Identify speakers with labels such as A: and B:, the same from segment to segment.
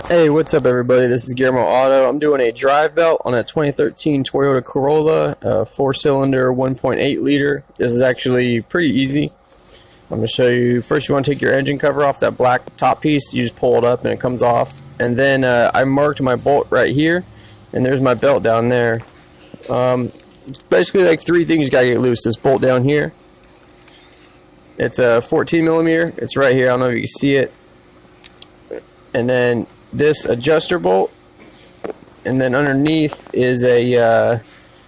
A: Hey, what's up everybody? This is Guillermo Auto. I'm doing a drive belt on a 2013 Toyota Corolla, 4-cylinder, 1.8 liter. This is actually pretty easy. I'm going to show you. First, you want to take your engine cover off, that black top piece. You just pull it up and it comes off. And then I marked my bolt right here, and there's my belt down there. It's basically like three things you got to get loose. This bolt down here. It's a 14 millimeter. It's right here. I don't know if you can see it. And then this adjuster bolt, and then underneath is a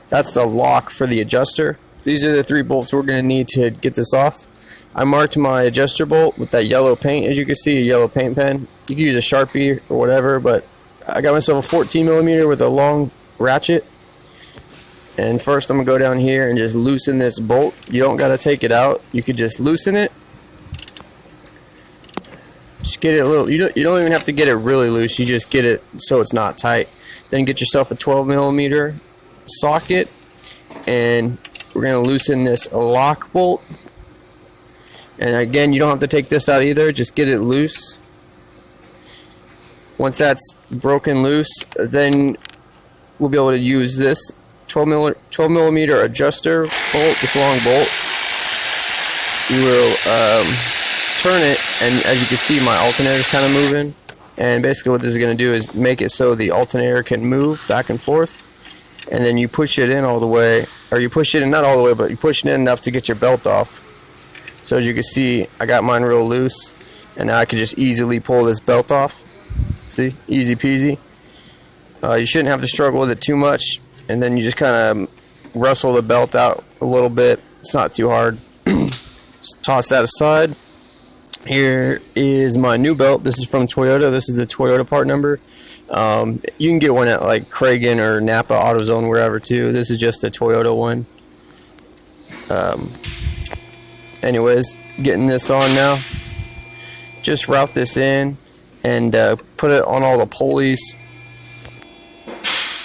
A: that's the lock for the adjuster. These are the three bolts we're going to need to get this off. I marked my adjuster bolt with that yellow paint, as you can see, a yellow paint pen. You can use a Sharpie or whatever, but I got myself a 14 millimeter with a long ratchet. And first I'm going to go down here and just loosen this bolt. You don't got to take it out. You could just loosen it. Just get it a little, you don't even have to get it really loose, you just get it so it's not tight. Then get yourself a 12 millimeter socket, and we're going to loosen this lock bolt. And again, you don't have to take this out either, just get it loose. Once that's broken loose, then we'll be able to use this 12 millimeter adjuster bolt, this long bolt. We will turn it, and as you can see, my alternator is kind of moving. And basically what this is going to do is make it so the alternator can move back and forth. And then you push it in all the way, or you push it in, not all the way, but you push it in enough to get your belt off. So as you can see, I got mine real loose, and now I can just easily pull this belt off. See, easy peasy. You shouldn't have to struggle with it too much, and then you just kind of wrestle the belt out a little bit. It's not too hard. Just toss that aside. Here is my new belt. This is from Toyota. This is the Toyota part number. You can get one at like Kragen or Napa AutoZone, wherever too. This is just a Toyota one. Anyways, getting this on now. Just route this in and put it on all the pulleys.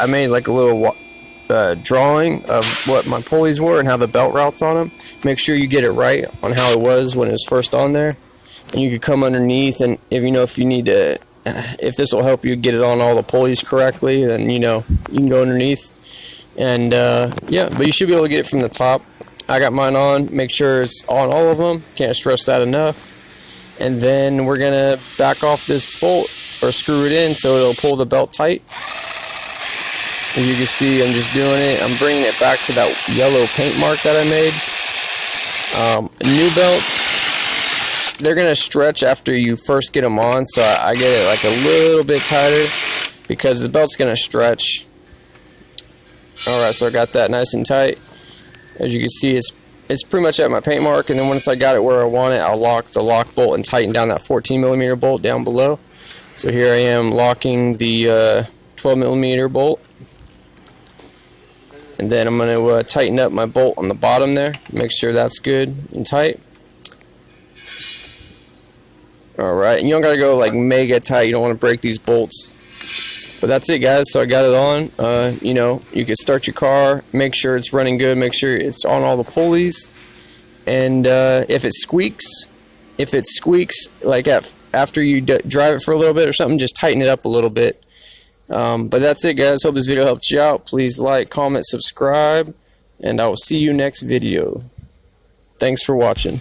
A: I made like a little drawing of what my pulleys were and how the belt routes on them. Make sure you get it right on how it was when it was first on there. And you could come underneath, and if you need to, if this will help you get it on all the pulleys correctly, then you can go underneath. And yeah, but you should be able to get it from the top. I got mine on. Make sure it's on all of them. Can't stress that enough. And then we're gonna back off this bolt or screw it in so it'll pull the belt tight. As you can see, I'm just doing it. I'm bringing it back to that yellow paint mark that I made. New belts, they're going to stretch after you first get them on, so I get it like a little bit tighter because the belt's going to stretch. Alright, so I got that nice and tight. As you can see, it's pretty much at my paint mark, and then once I got it where I want it, I'll lock the lock bolt and tighten down that 14 millimeter bolt down below. So here I am locking the 12 millimeter bolt. And then I'm going to tighten up my bolt on the bottom there. Make sure that's good and tight. Alright, and you don't got to go like mega tight. You don't want to break these bolts. But that's it, guys. So I got it on. You can start your car. Make sure it's running good. Make sure it's on all the pulleys. And if it squeaks like after you drive it for a little bit or something, just tighten it up a little bit. But that's it, guys. Hope this video helped you out. Please like, comment, subscribe, and I will see you next video. Thanks for watching.